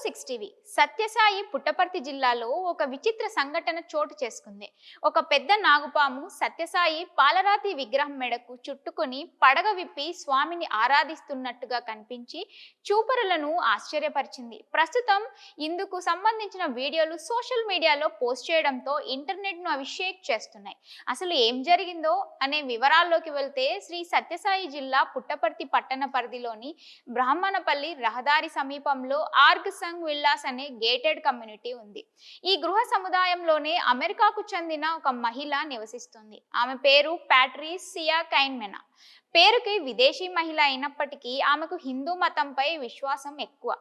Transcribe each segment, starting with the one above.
Six TV Sathya Sai Puttaparthi జిల్లాలో ఒక విచిత్ర సంఘటన చోటు చేసుకుంది. ఒక పెద్ద నాగుపాము సత్యసాయి పాలరాతి విగ్రహం మెడకు చుట్టుకొని పడగ విప్పి స్వామిని ఆరాధిస్తున్నట్టుగా కనిపించి చూపరులను ఆశ్చర్యపరిచింది. ప్రస్తుతం ఇందుకు సంబంధించిన వీడియోలు సోషల్ మీడియాలో పోస్ట్ చేయడంతో ఇంటర్నెట్ను అవి షేక్ చేస్తున్నాయి. అసలు ఏం జరిగిందో అనే వివరాల్లోకి వెళ్తే శ్రీ సత్యసాయి జిల్లా పుట్టపర్తి పట్టణ పరిధిలోని బ్రాహ్మణపల్లి రహదారి సమీపంలో ఆర్గ్ సంగ్ విల్లాస్ అనే గేటెడ్ కమ్యూనిటీ ఉంది. ఈ గృహ సముదాయంలోనే అమెరికాకు చెందిన ఒక మహిళ నివసిస్తుంది. ఆమె పేరు ప్యాట్రిసియా కైన్మెనా. పేరుకి విదేశీ మహిళ అయినప్పటికీ ఆమెకు హిందూ మతంపై విశ్వాసం ఎక్కువ.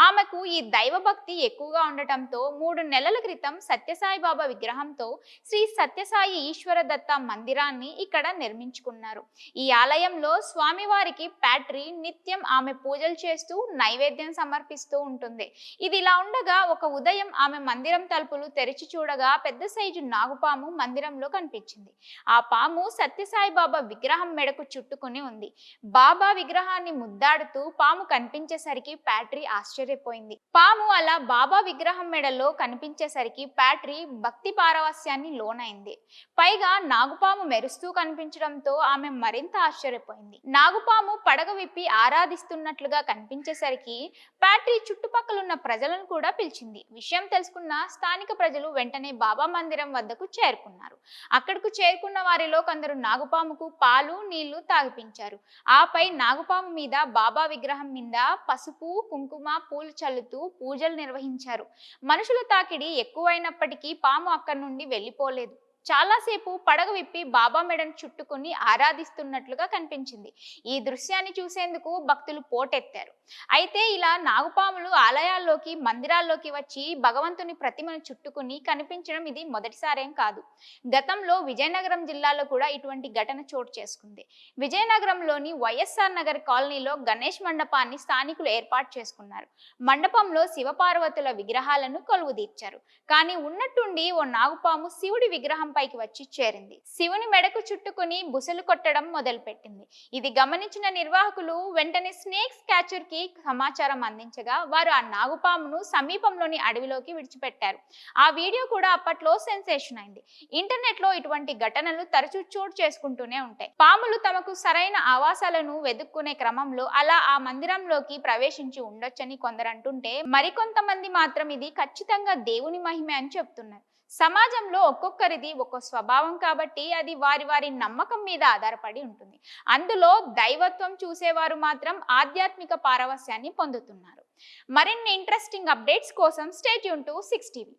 ఆమెకు ఈ దైవభక్తి ఎక్కువగా ఉండటంతో 3 నెలల క్రితం సత్యసాయి బాబా విగ్రహంతో శ్రీ సత్యసాయి ఈశ్వర దత్త మందిరాన్ని ఇక్కడ నిర్మించుకున్నారు. ఈ ఆలయంలో స్వామివారికి ప్యాట్రి నిత్యం ఆమె పూజలు చేస్తూ నైవేద్యం సమర్పిస్తూ ఉంటుంది. ఇది ఇలా ఉండగా ఒక ఉదయం ఆమె మందిరం తలుపులు తెరిచి చూడగా పెద్ద సైజు నాగుపాము మందిరంలో కనిపించింది. ఆ పాము సత్యసాయి బాబా విగ్రహం మెడకు చుట్టుకుని ఉంది. బాబా విగ్రహాన్ని ముద్దాడుతూ పాము కనిపించేసరికి ప్యాట్రి ఆశ్చర్యపోయింది. పాము అలా బాబా విగ్రహం మెడలో కనిపించేసరికి ప్యాట్రి భక్తి పారవస్యాన్ని లోనైంది. పైగా నాగుపాము మెరుస్తూ కనిపించడంతో ఆమె మరింత ఆశ్చర్యపోయింది. నాగుపాము పడగ విప్పి ఆరాధిస్తున్నట్లుగా కనిపించేసరికి ప్యాట్రి చుట్టుపక్కలున్న ప్రజలను కూడా పిలిచింది. విషయం తెలుసుకున్న స్థానిక ప్రజలు వెంటనే బాబా మందిరం వద్దకు చేరుకున్నారు. అక్కడకు చేరుకున్న వారిలో కొందరు నాగుపాముకు పాలు నీళ్లు తాగిపించారు. ఆపై నాగుపాము మీద బాబా విగ్రహం మీద పసుపు కుంకుమ పూలు చల్లుతూ పూజలు నిర్వహించారు. మనుషుల తాకిడి ఎక్కువైనప్పటికీ పాము అక్కడి నుండి వెళ్ళిపోలేదు. చాలాసేపు పడగ విప్పి బాబా మెడను చుట్టుకుని ఆరాధిస్తున్నట్లుగా కనిపించింది. ఈ దృశ్యాన్ని చూసేందుకు భక్తులు పోటెత్తారు. అయితే ఇలా నాగుపాములు ఆలయాల్లోకి మందిరాల్లోకి వచ్చి భగవంతుని ప్రతిమను చుట్టుకుని కనిపించడం ఇది మొదటిసారేం కాదు. గతంలో విజయనగరం జిల్లాలో కూడా ఇటువంటి ఘటన చోటు చేసుకుంది. విజయనగరంలోని వైఎస్ఆర్ నగర్ కాలనీలో గణేష్ మండపాన్ని స్థానికులు ఏర్పాటు చేసుకున్నారు. మండపంలో శివపార్వతుల విగ్రహాలను కొలువుదీర్చారు. కానీ ఉన్నట్టుండి ఓ నాగుపాము శివుడి విగ్రహం పైకి వచ్చి చేరింది. శివుని మెడకు చుట్టుకుని బుసలు కొట్టడం మొదలుపెట్టింది. ఇది గమనించిన నిర్వాహకులు వెంటనే స్నేక్స్ క్యాచర్ కి సమాచారం అందించగా వారు ఆ నాగుపామును సమీపంలోని అడవిలోకి విడిచిపెట్టారు. ఆ వీడియో కూడా అప్పట్లో సెన్సేషన్ అయింది. ఇంటర్నెట్ లో ఇటువంటి ఘటనలు తరచూ చోటు చేసుకుంటూనే ఉంటాయి. పాములు తమకు సరైన ఆవాసాలను వెతుక్కునే క్రమంలో అలా ఆ మందిరంలోకి ప్రవేశించి ఉండొచ్చని కొందరు అంటుంటే, మరికొంతమంది మాత్రం ఇది ఖచ్చితంగా దేవుని మహిమే అని చెప్తున్నారు. సమాజంలో ఒక్కొక్కరిది ఒక్కో స్వభావం కాబట్టి అది వారి వారి నమ్మకం మీద ఆధారపడి ఉంటుంది. అందులో దైవత్వం చూసేవారు మాత్రం ఆధ్యాత్మిక పారవస్యాన్ని పొందుతున్నారు. మరిన్ని ఇంట్రెస్టింగ్ అప్డేట్స్ కోసం స్టే ట్యూన్ టు 6 టీవీ.